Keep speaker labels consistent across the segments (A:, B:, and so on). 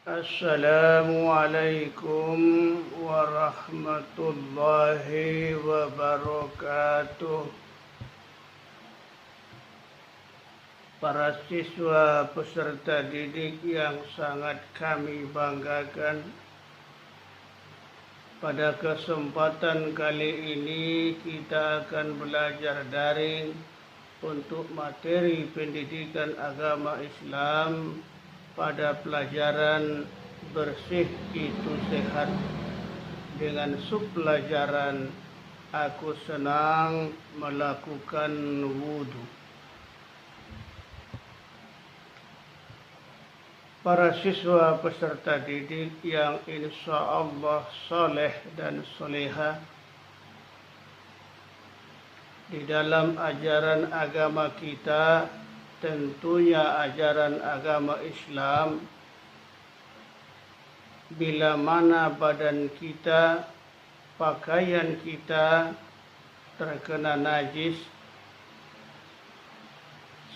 A: Assalamualaikum warahmatullahi wabarakatuh. Para siswa peserta didik yang sangat kami banggakan, pada kesempatan kali ini kita akan belajar daring untuk materi pendidikan agama Islam pada pelajaran bersih itu sehat dengan subpelajaran aku senang melakukan wudhu. Para siswa peserta didik yang insya Allah soleh dan soleha di dalam ajaran agama kita, tentunya ajaran agama Islam, bila mana badan kita, pakaian kita terkena najis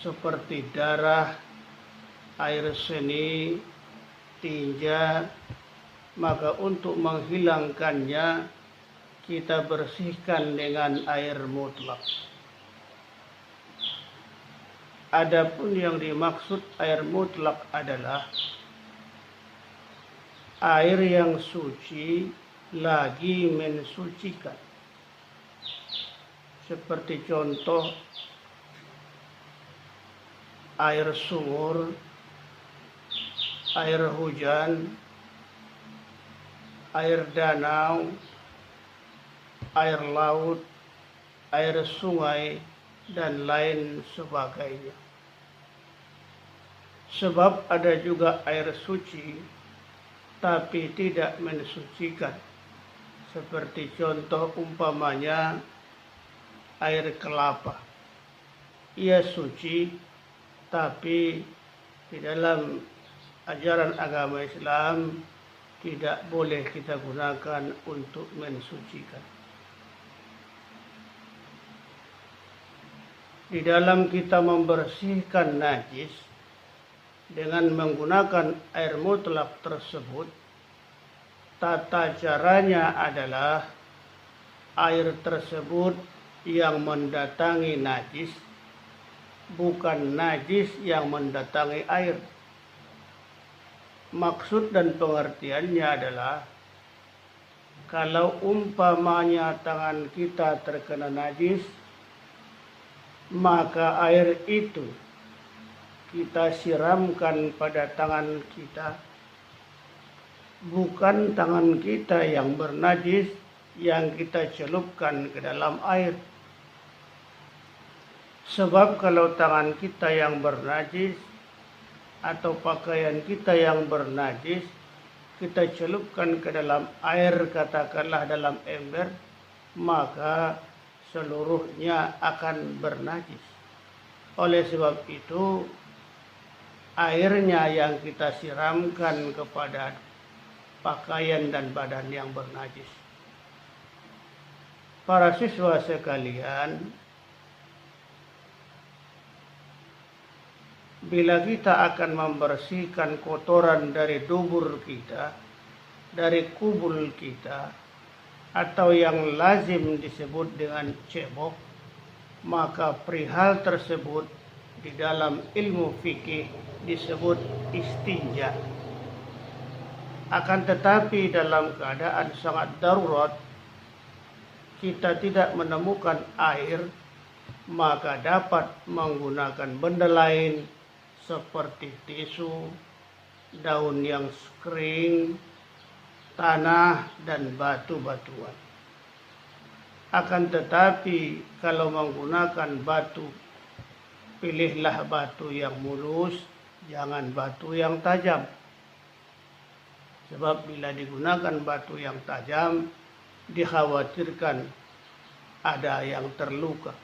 A: seperti darah, air seni, tinja, maka untuk menghilangkannya kita bersihkan dengan air mutlak. Adapun yang dimaksud air mutlak adalah air yang suci lagi mensucikan. Seperti contoh air sumur, air hujan, air danau, air laut, air sungai, dan lain sebagainya. Sebab ada juga air suci tapi tidak mensucikan. Seperti contoh umpamanya air kelapa. Ia suci tapi di dalam ajaran agama Islam tidak boleh kita gunakan untuk mensucikan. Di dalam kita membersihkan najis dengan menggunakan air mutlak tersebut, tata caranya adalah air tersebut yang mendatangi najis, bukan najis yang mendatangi air. Maksud dan pengertiannya adalah kalau umpamanya tangan kita terkena najis, maka air itu kita siramkan pada tangan kita, bukan tangan kita yang bernajis yang kita celupkan ke dalam air. Sebab kalau tangan kita yang bernajis atau pakaian kita yang bernajis kita celupkan ke dalam air, katakanlah dalam ember, maka seluruhnya akan bernajis. Oleh sebab itu airnya yang kita siramkan kepada pakaian dan badan yang bernajis. Para siswa sekalian, bila kita akan membersihkan kotoran dari dubur kita, dari kubul kita, atau yang lazim disebut dengan cebok, maka perihal tersebut di dalam ilmu fikih disebut istinja. Akan tetapi dalam keadaan sangat darurat, kita tidak menemukan air, maka dapat menggunakan benda lain seperti tisu, daun yang kering, tanah, dan batu-batuan. Akan tetapi kalau menggunakan batu, pilihlah batu yang mulus, jangan batu yang tajam. Sebab bila digunakan batu yang tajam, dikhawatirkan ada yang terluka.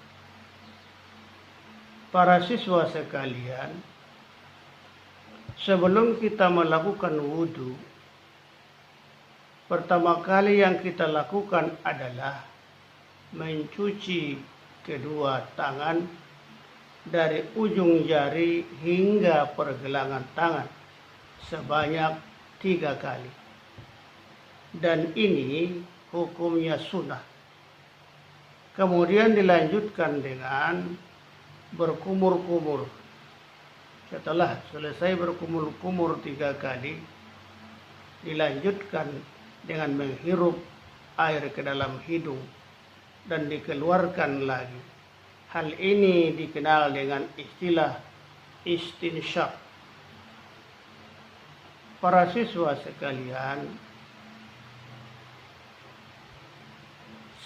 A: Para siswa sekalian, sebelum kita melakukan wudhu, pertama kali yang kita lakukan adalah mencuci kedua tangan dari ujung jari hingga pergelangan tangan sebanyak 3 kali. Dan ini hukumnya sunnah. Kemudian dilanjutkan dengan berkumur-kumur. Setelah selesai berkumur-kumur 3 kali, dilanjutkan dengan menghirup air ke dalam hidung dan dikeluarkan lagi. Hal ini dikenal dengan istilah istinsyak. Para siswa sekalian,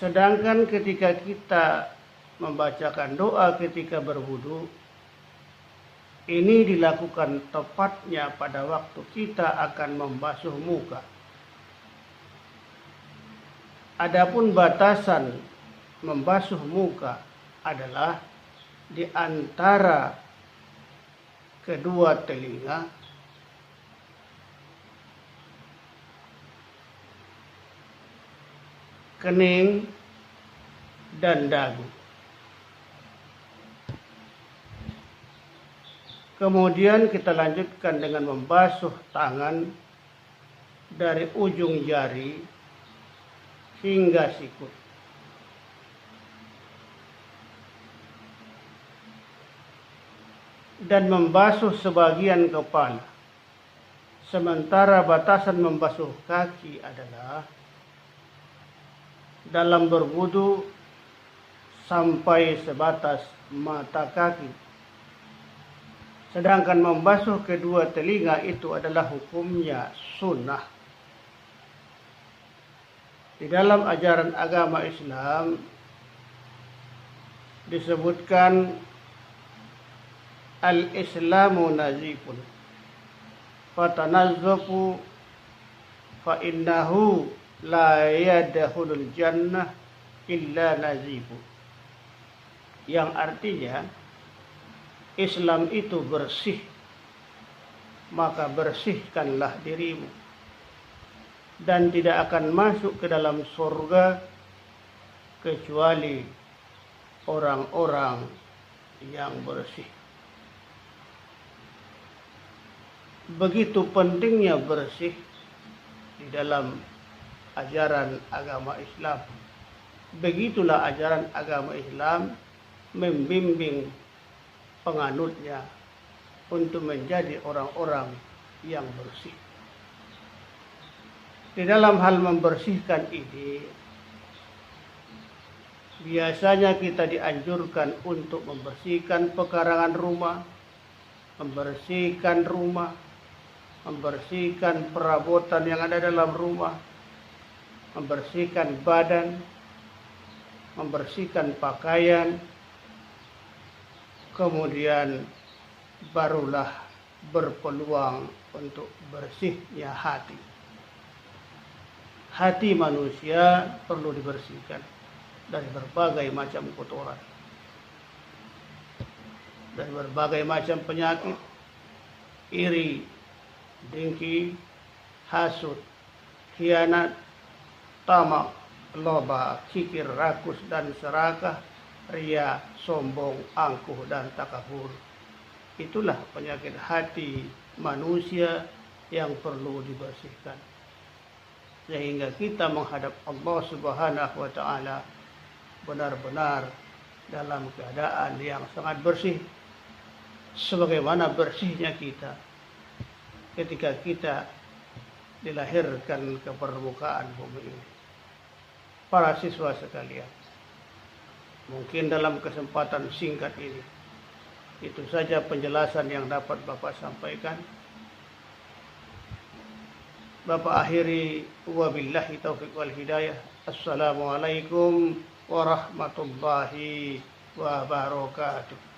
A: sedangkan ketika kita membacakan doa ketika berwudu, ini dilakukan tepatnya pada waktu kita akan membasuh muka. Adapun batasan membasuh muka adalah di antara kedua telinga kening dan dagu. Kemudian kita lanjutkan dengan membasuh tangan dari ujung jari hingga sikut. Dan membasuh sebagian kepala. Sementara batasan membasuh kaki adalah dalam berwudu sampai sebatas mata kaki. Sedangkan membasuh kedua telinga itu adalah hukumnya sunnah. Di dalam ajaran agama Islam disebutkan al-islamu nazifun fatanazzafu fa innahu la yadkhulul jannah illa nazifu. Yang artinya Islam itu bersih, maka bersihkanlah dirimu, dan tidak akan masuk ke dalam surga kecuali orang-orang yang bersih. Begitu pentingnya bersih di dalam ajaran agama Islam. Begitulah ajaran agama Islam membimbing penganutnya untuk menjadi orang-orang yang bersih. Di dalam hal membersihkan ini, biasanya kita dianjurkan untuk membersihkan pekarangan rumah, membersihkan perabotan yang ada dalam rumah, membersihkan badan, membersihkan pakaian, kemudian barulah berpeluang untuk bersihnya hati. Hati manusia perlu dibersihkan dari berbagai macam kotoran, dari berbagai macam penyakit, iri, dengki, hasud, khianat, tamak, loba, kikir, rakus, dan serakah, ria, sombong, angkuh, dan takabur. Itulah penyakit hati manusia yang perlu dibersihkan, sehingga kita menghadap Allah Subhanahu wa Ta'ala benar-benar dalam keadaan yang sangat bersih, sebagaimana bersihnya kita ketika kita dilahirkan ke permukaan bumi ini. Para siswa sekalian, mungkin dalam kesempatan singkat ini, itu saja penjelasan yang dapat Bapak sampaikan. Bapak akhiri, wabillahi taufiq wal hidayah. Assalamualaikum warahmatullahi wabarakatuh.